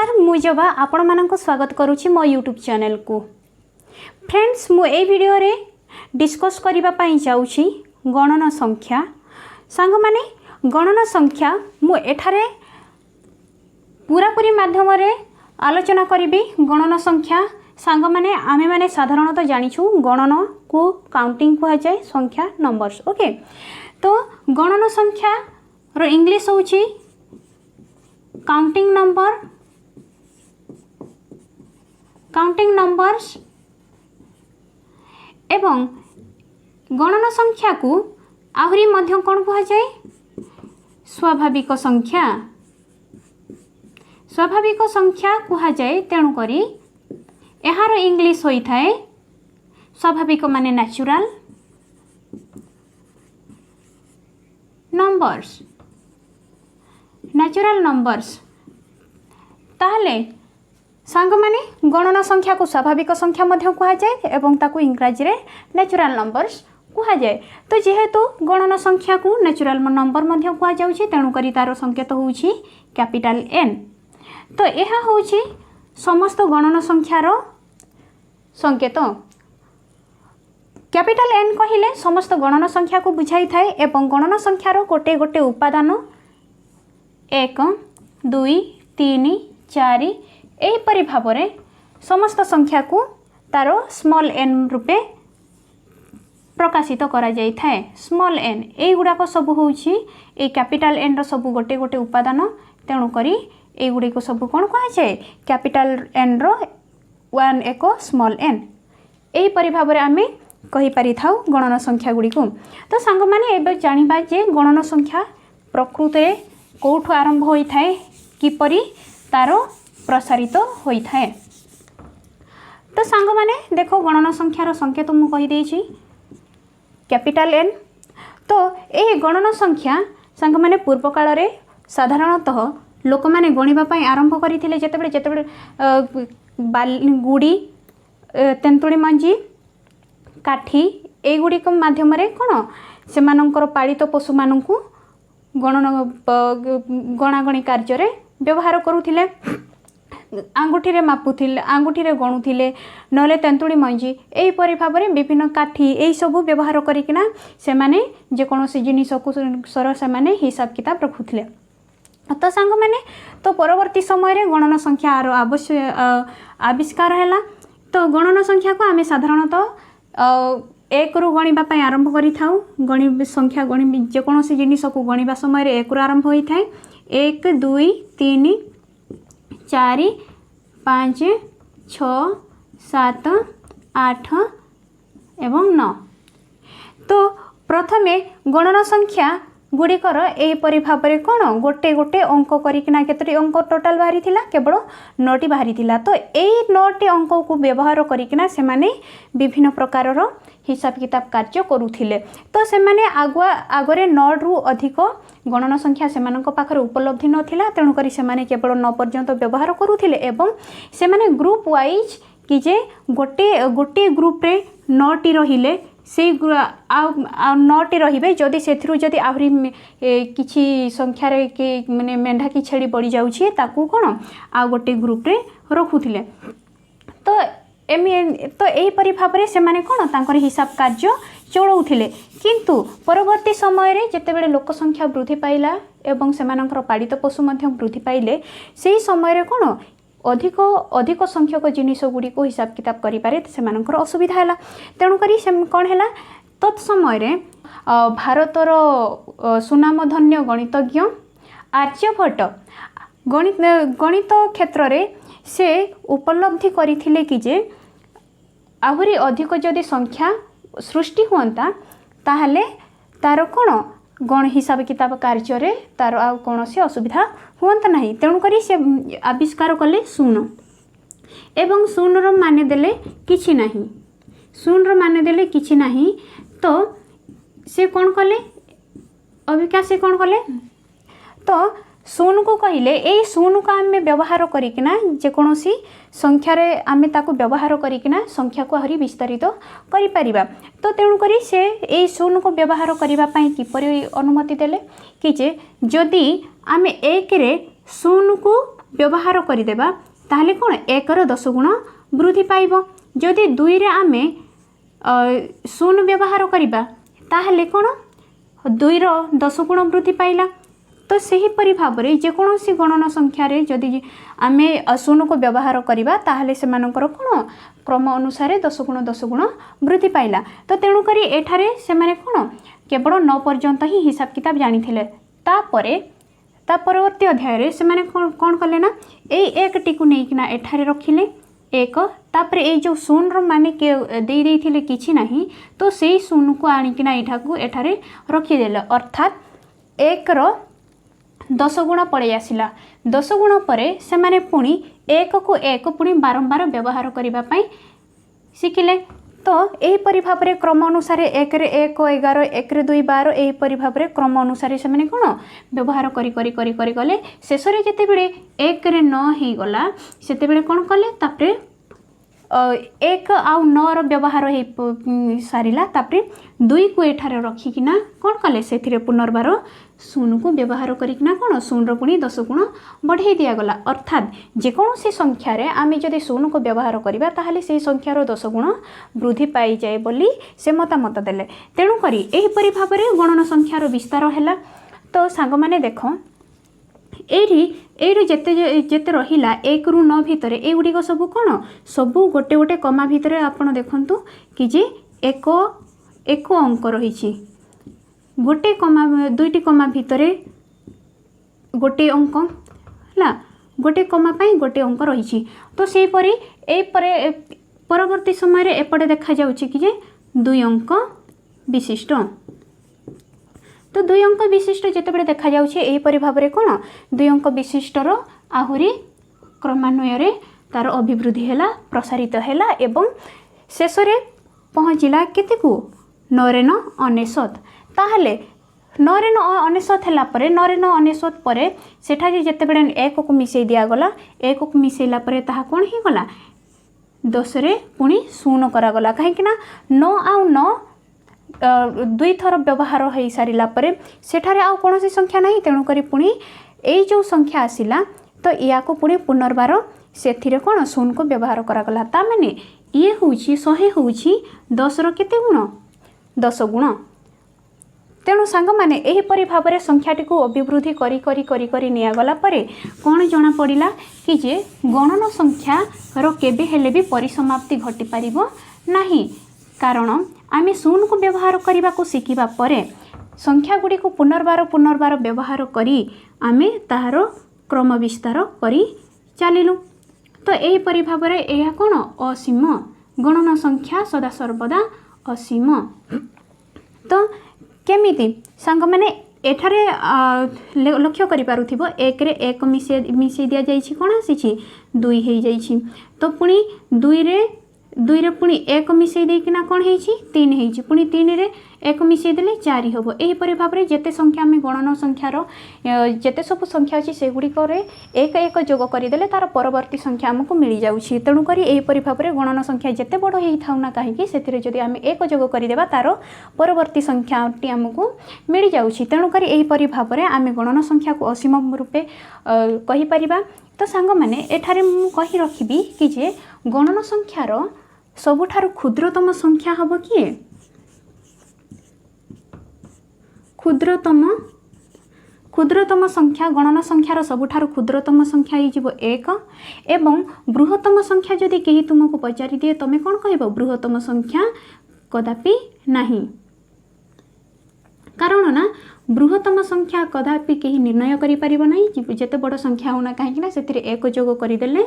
नमस्कार मुझबा आपण मानक स्वागत करुच्ची मो यूट्यूब चैनल को। फ्रेंड्स मु ए वीडियो रे डिस्कस करबा पई जाउछी गणन संख्या। सांग माने गणन संख्या मु एठारे पूरा पूरी माध्यम रे आलोचना करिबी। गणन संख्या सांग माने आमे माने साधारणतः जानिछु गणन को काउंटिंग को जाय संख्या नंबर्स। ओके तो गणन संख्या रो इंग्लिश होची काउंटिंग नंबर्स एवं गणन संख्या को आहुरी मध्य कौन कह जाए स्वाभाविक संख्या। स्वाभाविक संख्या कह जाए तेणु करी यार इंग्लिश होता है स्वाभाविक माने नेचुरल नंबर्स। नेचुरल नंबर्स ताहले सांग माने गणन संख्या को स्वाभाविक संख्या मध्य कह जाए एवं ताकू इंग्राजी रे नेचुरल नंबर्स कह जाए। तो जेहेतु गणन संख्या को नेचुरल नंबर मध्य कह जाउछि तेणु करी तार संकेत होउछि कैपिटल एन। तो यह होउछि समस्त गणन संख्यार संकेत। कैपिटल एन कहिले समस्त गणन संख्या को बुझाई थाए एवं गणन संख्यार गोटे गोटे उपादान 1 2 3 4 एहीपरि भाव में समस्त संख्या को तार स्मॉल एन रूपे प्रकाशित करा जाई थाए। स्मॉल एन ए गुड़ाक सब होउछि ए कैपिटल एन रो सब गोटे गोटे उपादान तेणु करी ए गुडी को सब कोन कह जाए कैपिटल एन रो 1 एक स्मॉल एन। एहीपरि भाव में आमे कहि पारि थाउ गणन संख्या गुडी को। तो सांग माने एबे जानिबा जे गणन संख्या प्रकृति रे कोठु आरंभ होई थाए किपरि तारो प्रसारित होई थाए। तो सांग माने देखो गणन संख्यार संकेत मु कहि देछि कैपिटल एन। तो ए गणन संख्या सांग माने पूर्व काल रे साधारणतः लोक माने गणिबा पई आरंभ करिथिले जेतेबेले गुडी तेंतुड़ी मंजी काठी ए गुडी को माध्यम रे कोन सेमानंकर पालित पशु माननकु गणागणी कार्य रे व्यवहार करुथिले। आंगुठी रे मापुथिले आंगुठी रे गणुथिले नले तेंतुड़ी मंजी एहीपरि भाव में विभिन्न काठी एही सब व्यवहार करिकिना से माने जे कोनोसी जिनिस को सर से माने हिसाब किताब रखुथिले। तो सांग माने तो परवर्ती समय रे गणन संख्या आविष्कार हैला। तो गणन संख्या को आमे साधारणतः 1 रु गणिबा पई आरंभ करि थाउ। गणि संख्या गणि जे कोनोसी जिनिस को गणिबा समय रे 1 रु आरंभ होई थाए। 1 2 3 4 5 6 7 8 एवं 9। तो प्रथमे गणन संख्या गुड़िकर एहीपरि भाव में कौन गोटे गोटे अंक करिकिना केतोटी अंक टोटाल बाहरी थिला केवल 9टी बाहरी थिला। तो एही 9टी अंक को व्यवहार करिकिना से माने विभिन्न प्रकार हिसाब किताब कार्य करुथिले। तो से माने आगरे 9 रु अधिक गणन संख्या सेमानक पाखरे उपलब्धि नथिला तेणु करी से माने केवल 9 पर्यंत व्यवहार करुथिले एवं से माने ग्रुप वाइज कि जे गोटे ग्रुप रे 9टी रहिले से 9टी रहिबे जदि सेथिरु जदि आहुरी किछि संख्या रे कि माने मेंढा कि छेड़ी पड़ी जाउछि ताकू कोन आ गोटे ग्रुप रे रखुथिले। तो एहीपरि भाव में से माने कोन तांकर हिसाब कार्य चलाउथिले। किंतु परवर्ती समय रे जेतेबेले लोक संख्या वृद्धि पाइला एवं सेमानकर पालित पशु मध्य वृद्धि पाइले सेही समय रे कोन अधिक अधिक संख्यक जिनिस गुडी को हिसाब किताब करि पारे सेमानकर असुविधा हैला। तेणु करी से कोन हैला तत्समय रे भारतर सुनामधन्य गणितज्ञ आर्यभट्ट गणित क्षेत्र रे से उपलब्धि करिथिले कि जे आहुरी अधिक जदि संख्या सृष्टि हुअंता ताहले तार कोन गण हिसाब किताब कार्य रे तार आ कोनोसी असुविधा हुअंता नाही। तेणु करी से आविष्कार कले शून्य एवं शून्य रो माने देले किछि नाही। शून्य रो माने देले किछि नाही। तो से कोन कले अविका से कोन कले तो शून्य को कहिले ए शून्य को आमे व्यवहार करिकिना जे कोनोसी संख्या रे आमे ताको व्यवहार करिकिना संख्या को हरि विस्तारित करि परिबा। तो तेणु करी से ए शून्य को व्यवहार करिबा पई किपरि अनुमति देले कि जे जदि आमे 1 रे शून्य को व्यवहार करदेबा ताहले कौन 1 ର 10 गुण वृद्धि पाइब। जदि 2 रे आमे 0 व्यवहार करबा ताहले कौन 2 ର 10 गुण वृद्धि पाइला। तो सही परि भाबरे जेकोसी गणन संख्या रे जदि आमे 0 को व्यवहार करबा ताहले सेमानकर कौन क्रम अनुसार 10 गुण वृद्धि पाइला। तो तेणु करी एठारे से माने कौन केवल 9 पर्यंत ही हिसाब किताब जानी थिले। तापरे ता परवर्ती अध्याय रे से माने कौन कले ना एई 1 टी को नै किना एठारे रखिले 1 तापरे ए जो 0 रो माने के दे देथिले किछि नाही तो सेई 0 को आनी किना एठा को एठारे रखि देले अर्थात 1 रो 10 गुण पड़े आसिला। 10 गुण परे से माने पुणी 1 को 1 पुणी बारंबार व्यवहार करबा पई शिखिले। तो यही परि भाबरे क्रम अनुसार 1 रे 1 11 1 रे 2 12 यही परि भाबरे क्रम अनुसार से माने कोन व्यवहार करी करी करी करी गले शेष रे जते बेले 1 रे 9 हे गला सेते बेले कोन कले तापरे 1 आउ 9 रो व्यवहार हे सारिला तापरे 2 को एठारे रखिकिना कोन कले सेथिरे पुनर्बार 0 को व्यवहार करिकिना कोन 0 रो पुणी 10 गुण बढ़ाई दिया गला। अर्थात जेकोसी संख्या रे आमे जदि 0 को व्यवहार करिबा ताहले सेही संख्या रो 10 गुण वृद्धि पाई जाय बोली से मतामत देले। तेणु करी एही परि भाबरे गणन संख्या रो विस्तार हैला। तो सांग माने देखो एही जेते जेते रहिला 1 रु 9 भितरे ए गुडी को सब कोन सब गोटे गोटे कमा भितरे आपण देखंतु कि जे एक अंक रहिछि गोटे कमा दुईटी कमा भितरे गोटे अंक ला गोटे कमा पाई गोटे अंक रहिछि। तो सेही परि ए परवर्ती समय रे एपटे देखा जाउछि कि जे 2 अंक विशिष्ट। तो 2 अंक विशिष्ट जेतेबेले देखा जाउछि एही परि भाबरे कोन 2 अंक विशिष्टर आहुरी क्रमान्वय रे तार अभिवृद्धि हैला प्रसारित हैला एवं शेष रे पहुँचिला केते को 9 रे 9 99। ताहले 9 रे 9 99 हैला परे 9 रे 9 99 परे सेठा जे जेतेबेले 1 को मिसै दिया गला 1 को मिसैला परे ताहा कोन ही गला 10 रे पुणी 0 करा गला काहे कि ना 9 आउ 9 दुई थर व्यवहार हो सारिला परे सेठारे आउ कोनोसी संख्या नहीं। तेणु करी पुणी एई जो संख्या आसिला तो या को पुणी पुनर्बार सेथिरे कोन 0 को व्यवहार करा गला। ता माने ये होउछि 100 होउछि 10 रो केते गुण 10 गुण। तेणु सांग माने एही परि भाबरे संख्याटी को अभिवृद्धि करी करी करी करी निया गला परे कोन जणा पडिला कि जे गणन संख्या रो केबे हेले भी परिसमाप्ति घटी पारिबो नाही। कारण आमे 0 को व्यवहार करने को शिखिबा परे संख्या गुडी को पुनर्बार पुनर्बार व्यवहार करी आमे ताहार क्रम विस्तार करी चलिलु। तो यही परि भाबरे एहा कोन असीम गणन संख्या सदा सर्वदा असीम। तो केमिति सांग माने एठारे लक्ष्य करि पारुथिबो 1 रे 1 मिसे दिया जाइछि कोन आसीछि 2 हे जाइछि। तो पुणी 2 रे पुणी 1 मिसई देकिना कोन हेछि 3 हेछि पुणी 3 रे 1 मिसई देले 4 होबो। एही परि भाबरे जेते संख्या आमे गणन संख्यार जेते सब संख्या अछि से गुडी करे 1 1 जोग करि देले तार परवर्ती संख्या हमकु मिली जाउछि। तेणु करी एही परि भाबरे गणन संख्या जेते बड़ हेइ थाउ ना काहे कि सेथिरे जदि आमे 1 जोग करि देबा तार परवर्ती संख्याटी हमकु मिली जाउछि। तेणु करी एही परि भाबरे आमे गणन संख्या को असीम रूपे कहि परिबा। तो सांग माने एठारे मु कहि रखिबी कि जे गणन संख्यार सबुठारु क्षुद्रतम संख्या हबो कि क्षुद्रतम संख्या गणन संख्यार सबुठारु क्षुद्रतम संख्या ही जीवो 1 एवं बृहत्तम संख्या जदि केही तुमको पचारि दिए तमे कोन कहबो बृहत्तम संख्या कदापि नाही। कारण ना बृहत्तम संख्या कदापि केही निर्णय करि परिबो नाही जेते बड़ संख्या होना काहे कि सेथिरे 1 जोग करि देले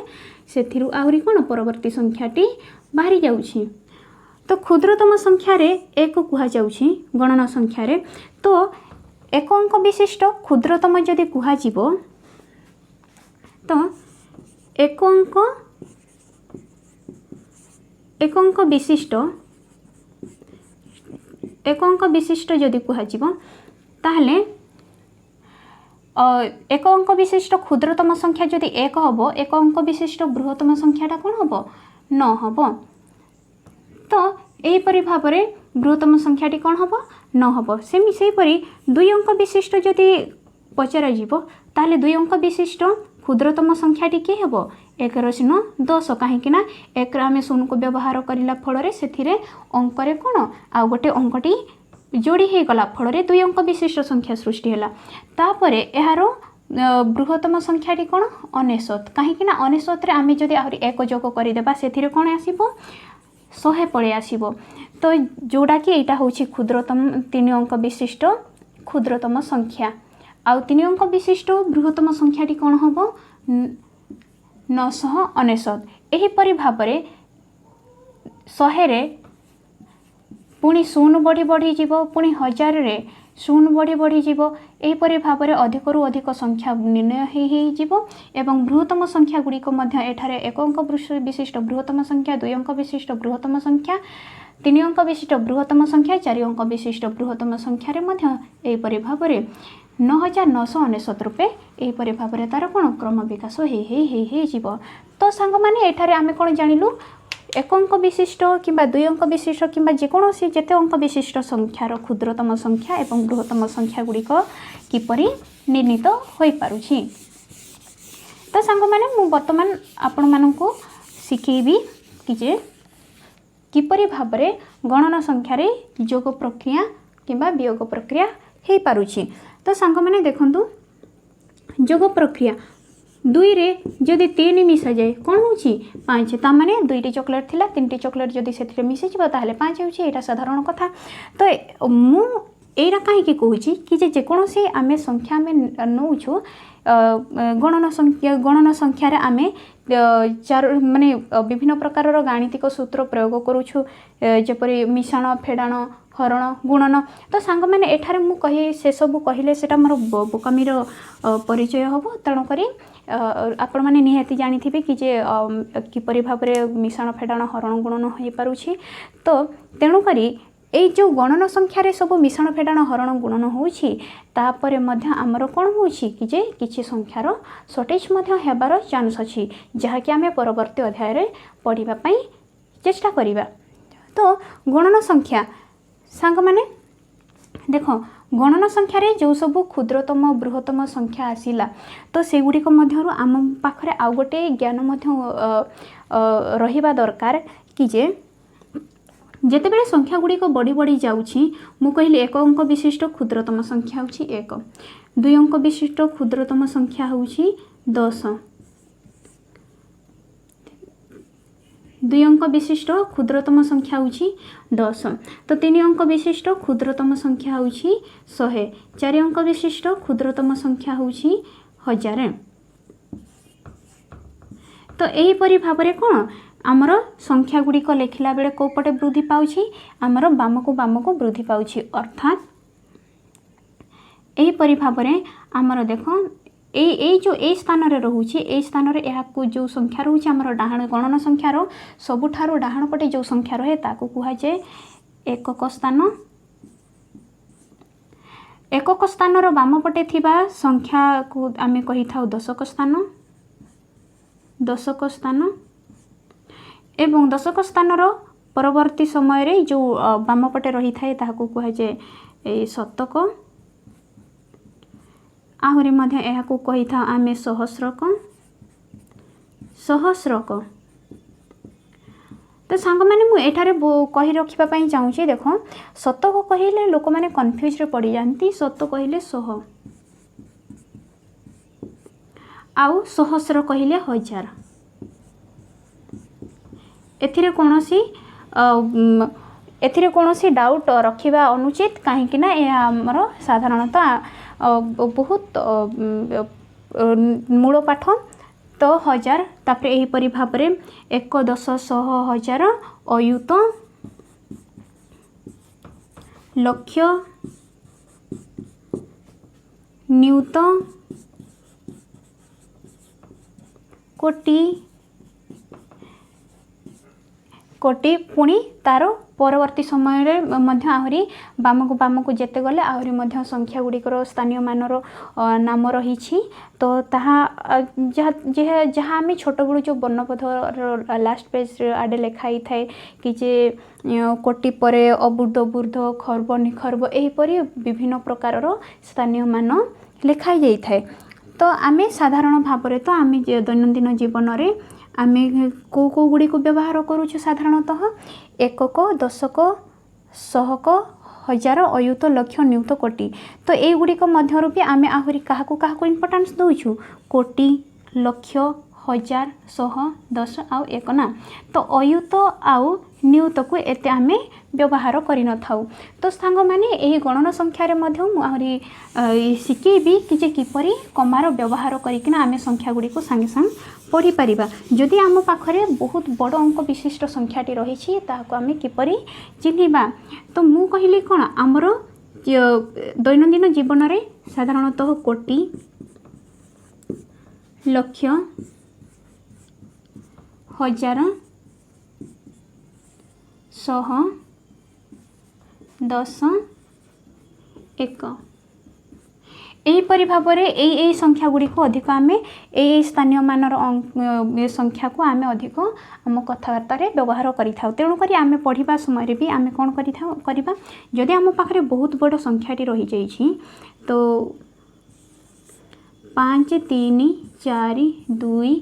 सेथिरु आहुरी कोन परवर्ती संख्याटी बाहरी जाउछि। तो क्षुद्रतम संख्या रे 1 कुहा जाउछि गणन संख्या रे। तो 1 अंक विशिष्ट क्षुद्रतम जदि कुहा जीवो तो 1 अंक विशिष्ट जदि कुहा जीवो ताहले 1 अंक विशिष्ट क्षुद्रतम संख्या जदि 1 हबो 1 अंक विशिष्ट बृहत्तम संख्याटा कोन हबो 9 हबो। तो एही परि भाबरे बृहत्तम संख्याटी कोन हबो 9 हबो। सेही परि 2 अंक विशिष्ट जदि पचरा जीवो ताहले 2 अंक विशिष्ट क्षुद्रतम संख्याटी किए हेबो 1/10 कहीं ना 1 आम शून्य को व्यवहार करला फल से अंकरे कौन आउ गोटे अंकटी जोड़ी हो गला फल 2 अंक विशिष्ट संख्या सृष्टि है। तापर यार बृहत्तम संख्याटी कौन 99 कहीं 99 आम जदि आहरी 1 जोग करदेबा से कौन आसब 100 पड़े आसब। तो जोड़ा कि यहाँ हूँ क्षुद्रतम 3 अंक विशिष्ट क्षुद्रतम संख्या आउ 3 अंक विशिष्ट बृहत्तम संख्याटी कौन हम 999। एहीपरि भाव 100 पुणी शून्य बढ़ी बढ़ी जीव पुणी 1000 रे शून्य बढ़ी बढ़ी जीव एहीपरि भाव अधिकरू अधिक संख्या निर्णय हो एवं बृहत्तम संख्या गुड़िक एठारे 1 अंक विशिष्ट बृहत्तम संख्या 2 अंक विशिष्ट बृहत्तम संख्या 3 अंक विशिष्ट बृहत्तम संख्या 4 अंक विशिष्ट बृहत्तम संख्यार एहीपरि भाव 9999 रूपे एहीपरि भाव तार कौन क्रम विकास हो। तो सांग माने एठारे आमे कौन जानिलु 1 अंक विशिष्ट किंबा 2 अंक विशिष्ट किंबा जेकोसी जेते अंक विशिष्ट संख्यार क्षुद्रतम संख्या एवं बृहत्तम संख्या गुड़िक किपरि निर्णीत हो पारुछि। तो सांग माने मु वर्तमान आपण मानकु शिखेबी कि जे किपरि भाबरे गणना संख्यार जोग प्रक्रिया किंबा वियोग प्रक्रिया हो पारुछि। तो सांग माने देखंतु जोग प्रक्रिया 2 रे जदि 3 मिसा जाए कौन हो 5 ता माने 2टी चॉकलेट थिला 3टी चॉकलेट जदि से मिसी जीव ताहले 5 होछि एटा साधारण कथा। तो मु एरा कहीं कहूँ कि जेकोसी आम संख्या आम नौछु गणना संख्यार आम चार माने विभिन्न प्रकार गाणितिक सूत्र प्रयोग करूछु जेपरि मिश्रण फेड़ाण हरण गुणन। तो सांग मैंने एठारे मु कही से सब कहले सेटा मोर बोकामीर परिचय हम तेणुक आपण मैंने निहाती जानी कि जे किपरि भाव मिश्रण फेड़ाण हरण गुणन हो पारुछि। तो तेणुक এই जो गणन संख्यार सब मिश्रण फेड़ाण हरण गुणन होछि तापरे मध्य आमर कौन होछि कि जे किछि संख्यार शॉर्टेज मध्य हेबार चांस अछि जहाँकि आमे परवर्ती अध्याय रे पढ़िबा पई चेष्टा करिबा। तो गणन संख्या सांग माने देख गणन संख्यार जो सब क्षुद्रतम बृहत्तम संख्या आसिला तो सेगुड़िक मध्यरु आम पाखरे आउ गोटे ज्ञान मध्य रहिबा दरकार कि जे जेतेबेले संख्या गुड़िक बढ़ी बढ़ी जाउछि मु कहली 1 अंक विशिष्ट क्षुद्रतम संख्या होछि 1 2 अंक विशिष्ट क्षुद्रतम संख्या होछि 10 2 अंक विशिष्ट क्षुद्रतम संख्या होछि 10। तो 3 अंक विशिष्ट क्षुद्रतम संख्या होछि 100 4 अंक विशिष्ट क्षुद्रतम संख्या होछि 1000। तो एही परि भाबरे कोन आमर संख्या गुड़िक लेखिला बेले को पटे वृद्धि पाउछि आमर बाम को वृद्धि पाउछि अर्थात एही परि भाबरे आमर देखो ए जो ए स्थान रे रहुछि ए स्थान रे एहा को जो संख्या रहुछि आमर डाहाण गणन संख्या रो सबुठारो डाहाण पटे जो संख्या रहे ताकू कुहा जे एकक स्थान एकक स्थान रो बाम पटे थिबा संख्या को आमे कहि थाउ दशक स्थान एवं दशक स्थान परवर्ती समय रे जो बाम पटे रही थाए ताहाकू कहे जे शतक आहुरी मध्य एहाकू कही था आमे सहस्रक। तो सांग माने मु एठारे कही रखिबा पई चाहूची देखो शतक कहिले लोक माने कन्फ्यूज रे पड़ी जानती शत कहिले 100 आउ सहस्र कहिले 1000 एथिरे कोनोसी डाउट रखिबा अनुचित कहीं ना यह आमर साधारणतः बहुत मूल पाठ। तो 1000 तापरे एही परि भाबरे 1 10 100 1000 अयुत लक्ष नियुत कोटि पुणी तार परवर्ती समय रे मध्य आहुरी बाम को जेते गले आहुरी मध्य संख्या गुड़िकर स्थानीय मानर नाम रही। तो ताहा जहाँ आम छोट बड़ू जो वर्णपथ लास्ट पेज आडे लिखाई थाए कि जे कोटि परे अबूर्ध बूर्ध खर्ब निखर्ब एहीपरि विभिन्न प्रकार स्थानीय मान लिखाई जाई थाए। तो आम साधारण भाव तो आम दैनंदिन जीवन में आम कौ कौ गुड़ी को व्यवहार करुछु साधारणतः एकक दशक शहक हजार अयुत लक्ष नियुत कोटि तो ये गुड़िक मध्य भी आम आहरी क्या इम्पोर्टान्स दौचु कोटि लक्ष हजार शह दश आउ एक ना तो अयुत आउ नियुत को एते आम व्यवहार करन थाउ। तो सांग माने यही गणन संख्यार आहरी शिखेबी कि किपरि कमार व्यवहार करकिना आम संख्या गुड़ी को सांगे सांग पढ़ी पारिबा। जदि आम पाखरे बहुत बड़ अंक विशिष्ट संख्याटी रही ताहाको आम किपरि चिन्हिबा। तो मु कहली कौन आमर दैनंदिन जीवन में साधारणतः कोटि लक्ष हजार शह दश एक एहीपरि भाव में यही संख्या गुड़ी को अधिक आम यही स्थानीय मानर संख्या को आम अधिक आम कथबार्ता व्यवहार करें। तेणुक आम पढ़ा समय भी आम कौन करवा जदि आम पाखे बहुत बड़ संख्याटी रही जाइए तो 5 3 4 2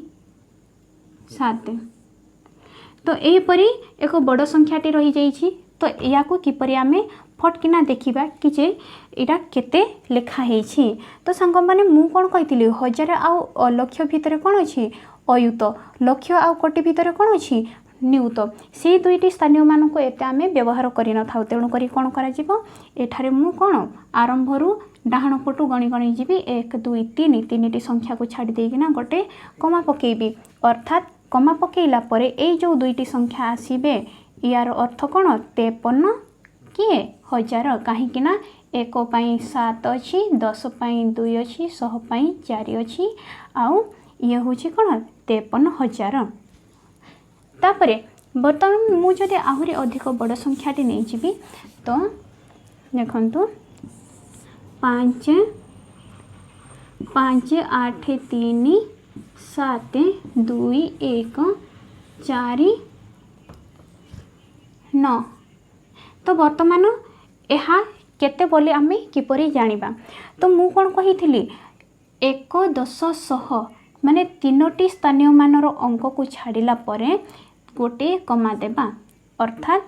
7 तो यहीपरि एक बड़ संख्याटी रही जाइए तो या किपरि आम फटकिना देखा कि जे इटा केते लेखा हेछि। तो सांग माने मु कोन कहितली हजार आउ लक्ष भितर कोन अछि अयुत लक्ष आउ कोटि भितर कोन अछि नियुत से दुईटी स्थानीय मान को एते आमे व्यवहार करि न थाउ। तेणु करी कोन करा जिवो एठारे मु कोन आरंभरू डाहाण पटु गणी गणी जीवी 1 2 3 तीनिटी संख्या को छाड़ी देकिना गोटे कमा पकेबी अर्थात कमा पकेला परे ए जो दुईटी संख्या आसीबे यार अर्थ कोन 53 किए हजार कहीं 1 पाई 7 अच्छी 10 पाई 2 अच्छी 100 पाई 4 अच्छी आउ ये हूँ कौन 53,000। तापरे बर्तमान मुझे आहरी अधिक बड़ संख्याटी नहीं जी तो देखु 5 5 8 3 7 2 1 4 9 तो बर्तमान यह केते बोले आम किपरि जानिबा। तो मु कोन कहिथिली 1 10 100 माने तीनोटी स्थानीय मानर अंक को छाड़िला परे गोटे कमा देबा अर्थात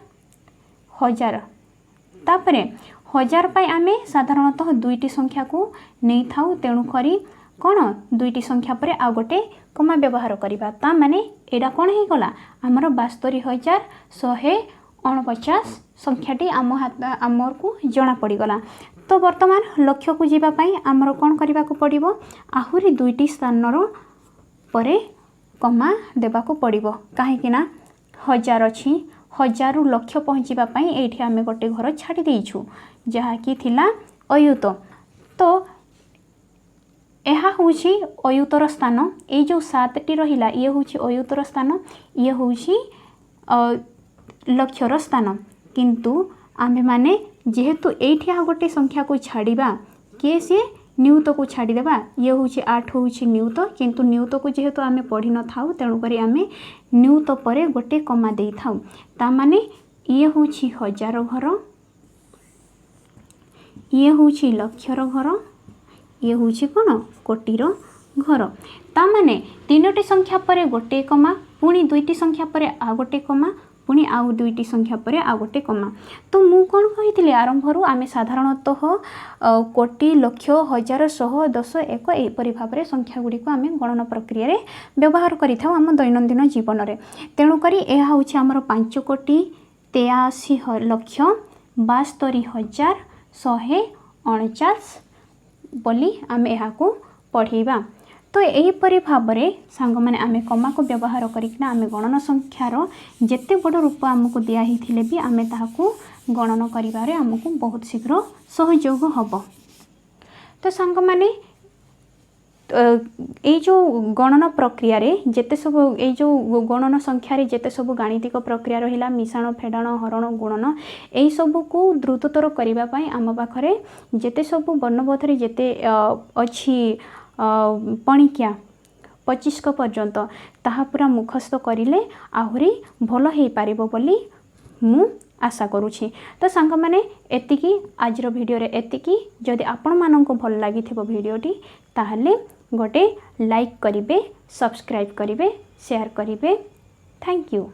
1000। तापरे 1000 पाई आमे साधारणतः दुईटी संख्या को नहीं थाउ तेणु करी कौन दुईटी संख्या पर आ गोटे कमा व्यवहार करवा ता माने एडा कौन हो गला आमर 72,149 संख्याटी आम आमर को जना पड़गला। तो वर्तमान लक्ष्य को जीवाई आमर कौन करने को पड़ो आहरी दुईटी स्थान परे कमा देवा को पड़ो कहीं 1000 अच्छी 1000 रु लक्ष्य पहुँचापी ये आम गोटे घर छाड़ी देछु जहाँकि थिला अयुत। तो यह हूँ अयुतर स्थान ये जो 7टी रहा ये हूँ अयुतर स्थान ये हूँ लक्ष्यर स्थान किंतु आमे माने जेहेतु एठी आ गोटे संख्या को छाड़िबा के सी नियुत को छाड़देबा ये हूँ 8 हूँ नियुत किंतु नियुत को जेहेतु आमे पढ़ी न थाउ तेणुक आमे नियुत परे गोटे कमा दे थाउ ता माने ये हूँ 1000 घर ये हूँ लक्षर घर ये हूँ कौन कोटिर घर ता माने तीनोटी संख्या परे गोटे कमा पुणी दुईटी संख्या परे आ गोटे कमा पुणी आउ दुईटी संख्या पर आ गोटे कमा। तो मु कौन कही आरंभरू आम साधारणतः कोटि लक्ष हजार शह दश एक एपरी भाव में संख्या गुड़ी को आम गणन प्रक्रिया व्यवहार करें आम दैनंदिन जीवन में। तेणुक यह हूँ आमर 5,83,72,149 बोली आम यहाँ पढ़ेबा। तो यहीपरि भाव में सांग मैंने आम कमा को व्यवहार करना आम गणन संख्यार जेते बड़ रूप आमको दिखाई भी आम ताकू गणन करिबारे आमको बहुत शीघ्र सहयोग हम। तो सांग मैंने ये जो गणन प्रक्रिया जेते सब ये जो गणन संख्यार जेते सब गाणितिक प्रक्रिया रहा मिश्रण फेडाण हरण गुणन यही सब को द्रुततर करने आम पाखरे जेते सब वर्णबोधरे जेते अच्छी पणिकिया 25 पर्यंत ताहा पूरा मुखस्त करिले आहुरी भल हो पार बोली मु आशा करुछि। तो सांग माने एतिकी आज वीडियो रे एतिकी जदि आपण माननको भल लागि भिडियोटी ताहले गोटे लाइक करेंगे, सब्सक्राइब करेंगे, शेयर करेंगे। Thank you.